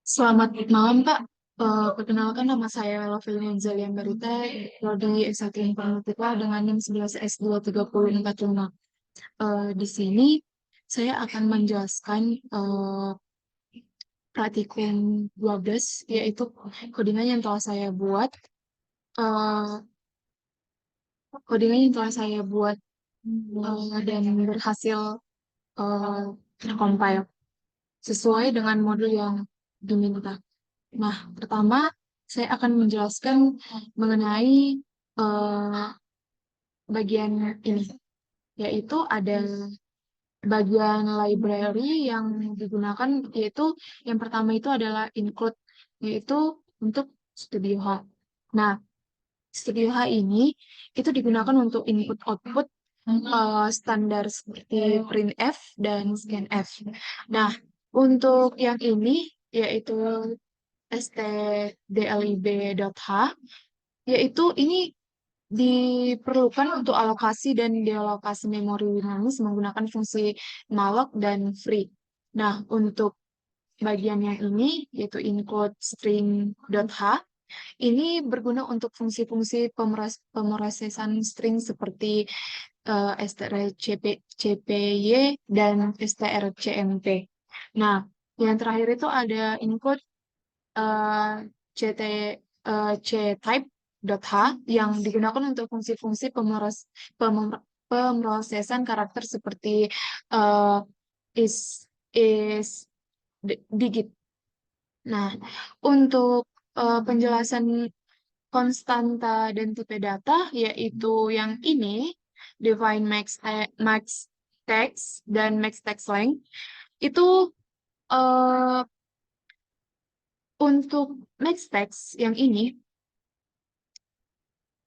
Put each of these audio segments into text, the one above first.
Selamat malam, Pak. Perkenalkan nama saya Lovelia Zalian Barita, Prodi S1 Informatika dengan NIM 11S23045. Di sini saya akan menjelaskan praktikum 12, yaitu codingan yang telah saya buat, eh, codingan yang telah saya buat dan berhasil tercompile sesuai dengan modul yang diminta. Nah, pertama saya akan menjelaskan mengenai eh, bagian ini, yaitu ada bagian library yang digunakan, yaitu yang pertama itu adalah include, yaitu untuk Studio H. Nah, Studio H ini itu digunakan untuk input-output standar seperti printf dan scanf. Nah, untuk yang ini yaitu stdlib.h, yaitu ini diperlukan untuk alokasi dan dealokasi memori dinamis menggunakan fungsi malloc dan free. Nah, untuk bagian yang ini, yaitu include string.h, ini berguna untuk fungsi-fungsi pemrosesan string seperti strcpy dan strcmp. Nah, yang terakhir itu ada include eh, ct ctype.h yang digunakan untuk fungsi-fungsi pemrosesan karakter seperti eh, is digit. Nah, untuk penjelasan konstanta dan tipe data yaitu yang ini define max text dan max text length itu eh, untuk max text yang ini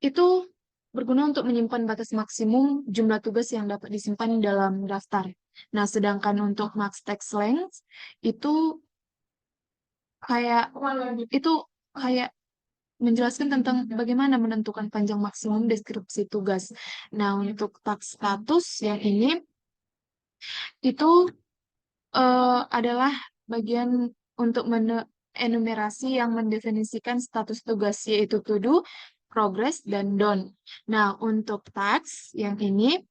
itu berguna untuk menyimpan batas maksimum jumlah tugas yang dapat disimpan dalam daftar. Nah, sedangkan untuk max text length itu kayak itu kayak menjelaskan tentang bagaimana menentukan panjang maksimum deskripsi tugas. Nah, untuk tag status yang ini itu adalah bagian untuk enumerasi yang mendefinisikan status tugas, yaitu to do, progress, dan done. Nah, untuk tags yang ini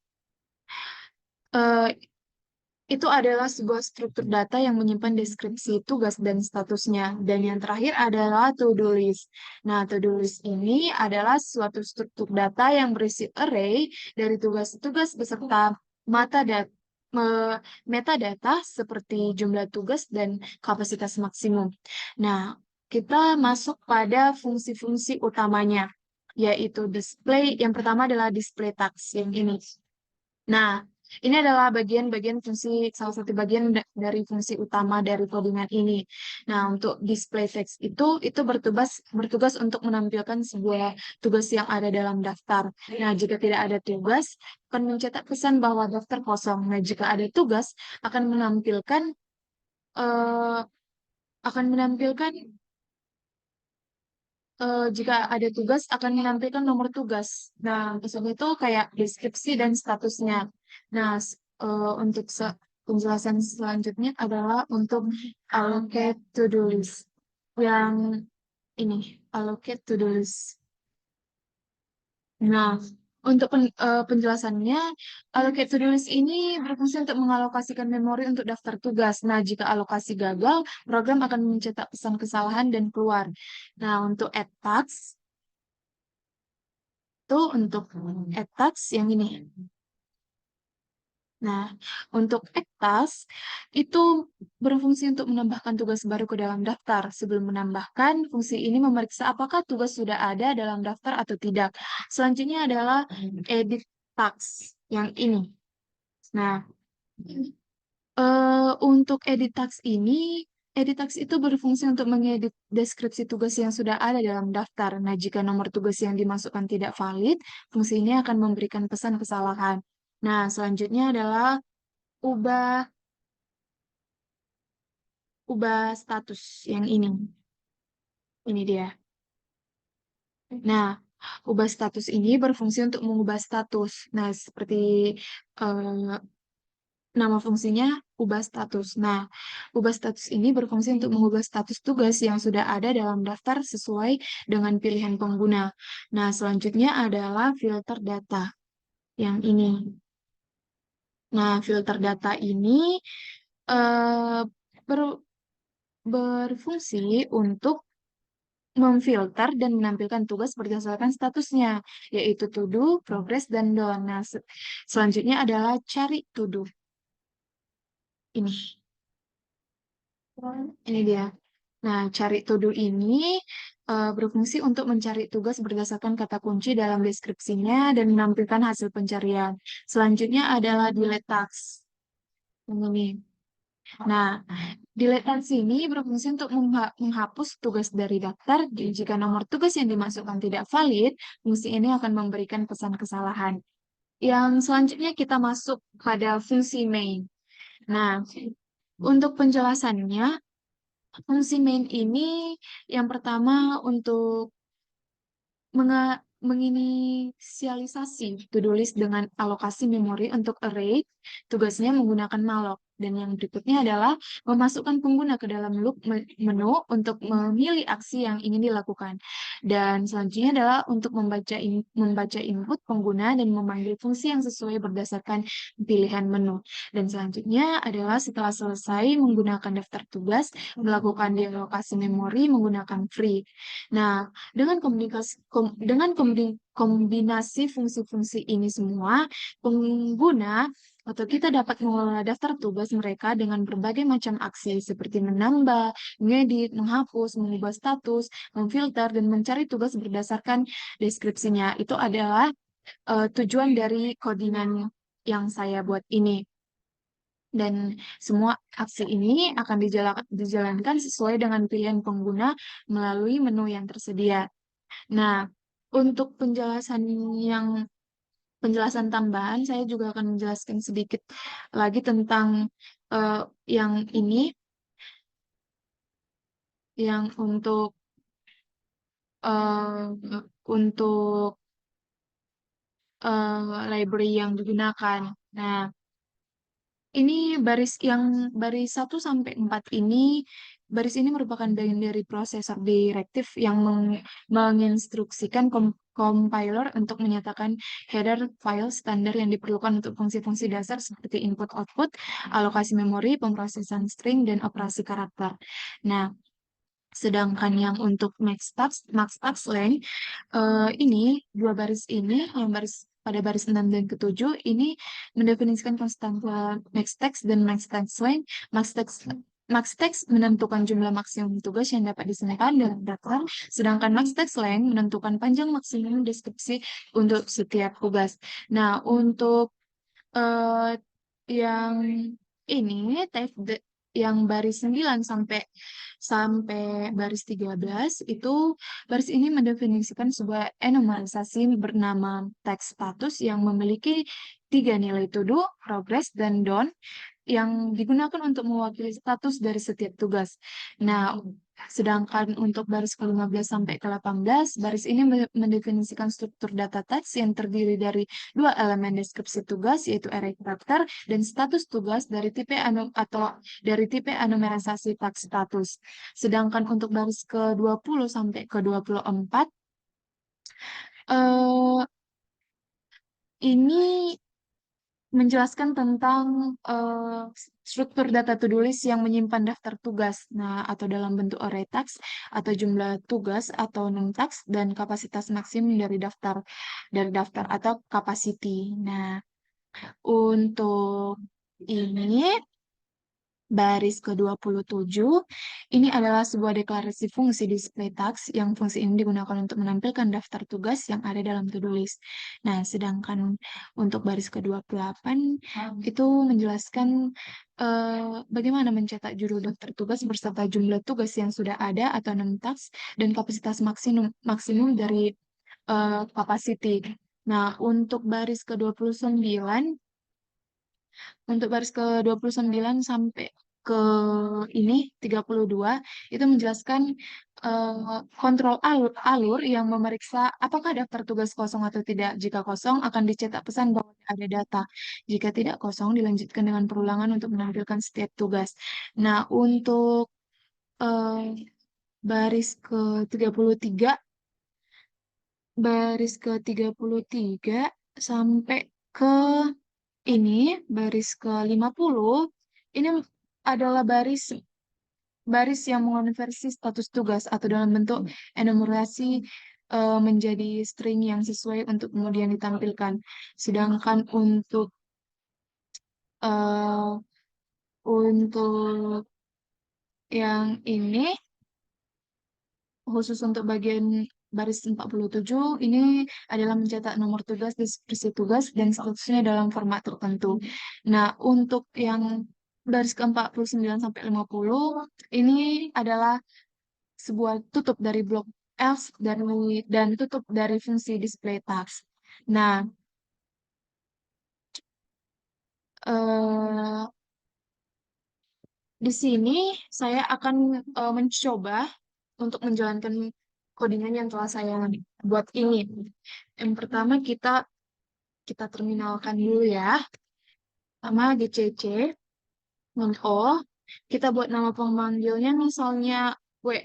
eh, itu adalah sebuah struktur data yang menyimpan deskripsi tugas dan statusnya. Dan yang terakhir adalah to-do list. Nah, to-do list ini adalah suatu struktur data yang berisi array dari tugas-tugas beserta metadata, metadata seperti jumlah tugas dan kapasitas maksimum. Nah, kita masuk pada fungsi-fungsi utamanya, yaitu display. Yang pertama adalah display tags yang ini. Nah, ini adalah bagian-bagian fungsi, salah satu bagian dari fungsi utama dari codingan ini. Nah, untuk display text itu bertugas untuk menampilkan sebuah tugas yang ada dalam daftar. Nah, jika tidak ada tugas, akan mencetak pesan bahwa daftar kosong. Nah, jika ada tugas, akan menampilkan eh, akan menampilkan jika ada tugas akan menampilkan nomor tugas. Nah, pesan itu kayak deskripsi dan statusnya. Nah, untuk penjelasan selanjutnya adalah untuk allocate to-do list. Yang ini, allocate to-do list. Nah, untuk penjelasannya, allocate to-do list ini berfungsi untuk mengalokasikan memori untuk daftar tugas. Nah, jika alokasi gagal, program akan mencetak pesan kesalahan dan keluar. Nah, untuk add task, itu untuk add task yang ini. Nah, untuk add task itu berfungsi untuk menambahkan tugas baru ke dalam daftar. Sebelum menambahkan, fungsi ini memeriksa apakah tugas sudah ada dalam daftar atau tidak. Selanjutnya adalah edit task yang ini. Nah, untuk edit task itu berfungsi untuk mengedit deskripsi tugas yang sudah ada dalam daftar. Nah, jika nomor tugas yang dimasukkan tidak valid, fungsi ini akan memberikan pesan kesalahan. Nah, selanjutnya adalah ubah ubah status yang ini. Ini dia. Nah, ubah status ini berfungsi untuk mengubah status. Nah, seperti eh, Nama fungsinya ubah status. Nah, ubah status ini berfungsi untuk mengubah status tugas yang sudah ada dalam daftar sesuai dengan pilihan pengguna. Nah, selanjutnya adalah filter data yang ini. Nah, filter data ini eh, ber- berfungsi untuk memfilter dan menampilkan tugas berdasarkan statusnya, yaitu to do, progress, dan done. Nah, selanjutnya adalah cari to do. Ini. Ini dia. Nah, cari to do ini berfungsi untuk mencari tugas berdasarkan kata kunci dalam deskripsinya dan menampilkan hasil pencarian. Selanjutnya adalah delete task. Ini. Nah, delete task ini berfungsi untuk menghapus tugas dari daftar. Jika nomor tugas yang dimasukkan tidak valid, fungsi ini akan memberikan pesan kesalahan. Yang selanjutnya kita masuk pada fungsi main. Nah, untuk penjelasannya, fungsi main ini yang pertama untuk menginisialisasi to-do list dengan alokasi memori untuk array, tugasnya menggunakan malloc. Dan yang berikutnya adalah memasukkan pengguna ke dalam loop menu untuk memilih aksi yang ingin dilakukan. Dan selanjutnya adalah untuk membaca input pengguna dan memanggil fungsi yang sesuai berdasarkan pilihan menu. Dan selanjutnya adalah setelah selesai menggunakan daftar tugas, melakukan dialokasi memori menggunakan free. Nah, kombinasi fungsi-fungsi ini semua, pengguna atau kita dapat mengelola daftar tugas mereka dengan berbagai macam aksi seperti menambah, mengedit, menghapus, mengubah status, memfilter, dan mencari tugas berdasarkan deskripsinya. Itu adalah tujuan dari codingan yang saya buat ini. Dan semua aksi ini akan dijalankan sesuai dengan pilihan pengguna melalui menu yang tersedia. Nah, untuk yang penjelasan tambahan, saya juga akan menjelaskan sedikit lagi tentang eh, yang ini, yang untuk library yang digunakan. Nah, ini baris 1 sampai 4 ini, baris ini merupakan bagian dari prosesor direktif yang menginstruksikan compiler untuk menyatakan header file standar yang diperlukan untuk fungsi-fungsi dasar seperti input-output, alokasi memori, pemrosesan string, dan operasi karakter. Nah, sedangkan yang untuk max tax length, ini dua baris ini, yang pada baris 6 dan ke-7, ini mendefinisikan konstanta max text dan max text length. Max text menentukan jumlah maksimum tugas yang dapat disimpan dalam daftar, sedangkan max text length menentukan panjang maksimum deskripsi untuk setiap tugas. Nah, untuk eh, yang ini yang baris 9 sampai sampai baris 13 itu, baris ini mendefinisikan sebuah enumerasi bernama text status yang memiliki 3 nilai to do, progress, dan done yang digunakan untuk mewakili status dari setiap tugas. Nah, sedangkan untuk baris ke-15 sampai ke-18, baris ini mendefinisikan struktur data teks yang terdiri dari dua elemen deskripsi tugas, yaitu array karakter dan status tugas dari tipe anumerasi teks status. Sedangkan untuk baris ke-20 sampai ke-24, eh, ini menjelaskan tentang eh, struktur data to-do list yang menyimpan daftar tugas, nah atau dalam bentuk array text atau jumlah tugas atau num text dan kapasitas maksimum dari daftar atau capacity. Nah, untuk ini baris ke-27, ini adalah sebuah deklarasi fungsi display task yang fungsi ini digunakan untuk menampilkan daftar tugas yang ada dalam to-do list. Nah, sedangkan untuk baris ke-28 itu menjelaskan bagaimana mencetak judul daftar tugas berserta jumlah tugas yang sudah ada atau num task dan kapasitas maksimum dari capacity. Nah, untuk baris ke-29 sampai ke ini 32 itu menjelaskan kontrol alur yang memeriksa apakah daftar tugas kosong atau tidak. Jika kosong akan dicetak pesan bahwa ada data. Jika tidak kosong dilanjutkan dengan perulangan untuk menampilkan setiap tugas. Nah, untuk eh, baris ke 33 sampai ke ini baris ke 50 ini adalah baris baris yang mengonversi status tugas atau dalam bentuk enumerasi menjadi string yang sesuai untuk kemudian ditampilkan. Sedangkan eh, untuk yang ini khusus untuk bagian baris 47 ini adalah mencetak nomor tugas, deskripsi tugas, dan statusnya dalam format tertentu. Nah, untuk yang baris ke 49 sampai 50 ini adalah sebuah tutup dari blok else dan tutup dari fungsi display task. Nah, eh, di sini saya akan mencoba untuk menjalankan codingan yang telah saya buat ini. Yang pertama kita terminalkan dulu ya. Pertama GCC min O. Kita buat nama pemanggilnya misalnya W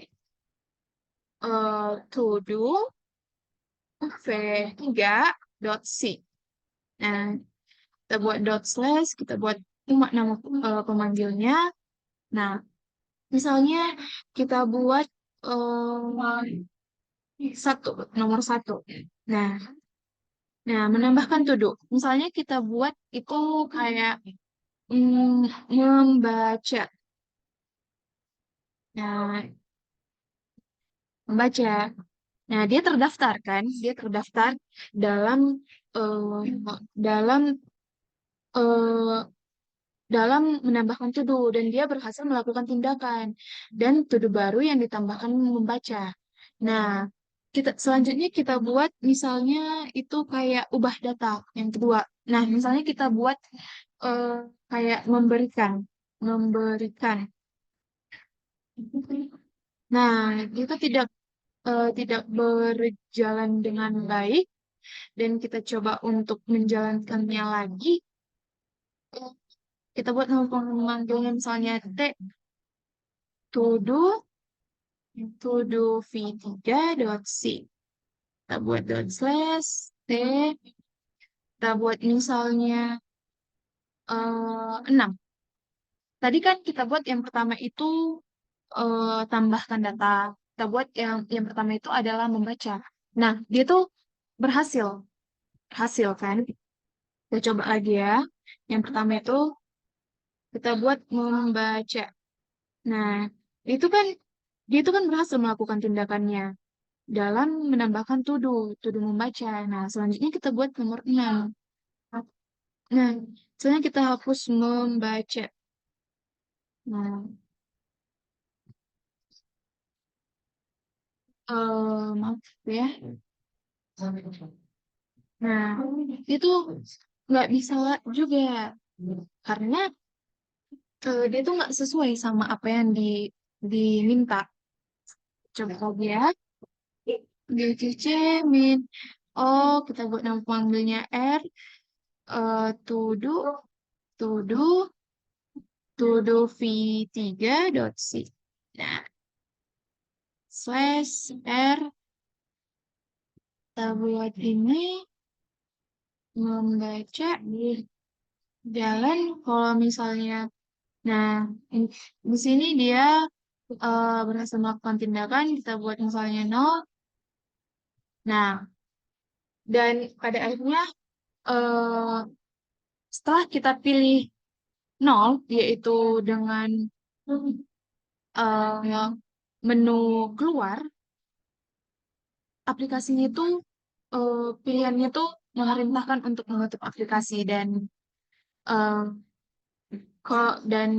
to do v3.c. Nah, kita buat dot slash, kita buat cuma nama pemanggilnya. Nah, misalnya kita buat nomor satu. Nah, menambahkan to do. Misalnya kita buat itu kayak membaca. Nah, membaca. Nah, dia terdaftar kan? Dia terdaftar dalam eh, dalam eh, dalam menambahkan to do dan dia berhasil melakukan tindakan dan to do baru yang ditambahkan membaca. Nah, selanjutnya kita buat misalnya itu kayak ubah data yang kedua. Nah, misalnya kita buat eh, kayak memberikan. Nah, itu tidak berjalan dengan baik dan kita coba untuk menjalankannya lagi. Kita buat nama pemanggilnya misalnya T to do v3.c. Kita buat dot slash T. Kita buat misalnya 6. Tadi kan kita buat yang pertama itu tambahkan data. Kita buat yang pertama itu adalah membaca. Nah, dia tuh berhasil. Berhasil kan? Kita coba lagi ya. Yang pertama itu kita buat membaca. Nah, itu kan dia itu kan berhasil melakukan tindakannya dalam menambahkan to do membaca. Nah, selanjutnya kita buat nomor 6. Nah, selanjutnya kita hapus membaca. Nah, maaf ya. Nah, itu nggak bisa juga karena dia tuh nggak sesuai sama apa yang diminta. Coba lagi ya. GCC min. Oh, kita buat nama panggilnya R. To do, to do, v3.c. Nah, slash R. Kita buat ini membaca jalan kalau misalnya. Nah, di sini dia berhasil melakukan tindakan, kita buat misalnya 0. Nah, dan pada akhirnya eh, setelah kita pilih 0, yaitu dengan eh, menu keluar, aplikasinya itu pilihannya tuh memerintahkan untuk menutup aplikasi eh, dan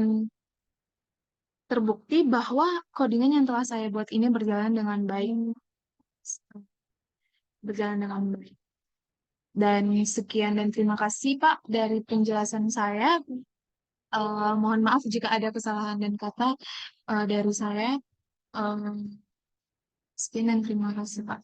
terbukti bahwa codingan yang telah saya buat ini berjalan dengan baik. Berjalan dengan baik. Dan sekian dan terima kasih Pak dari penjelasan saya. Mohon maaf jika ada kesalahan dan kata dari saya. Sekian dan terima kasih, Pak.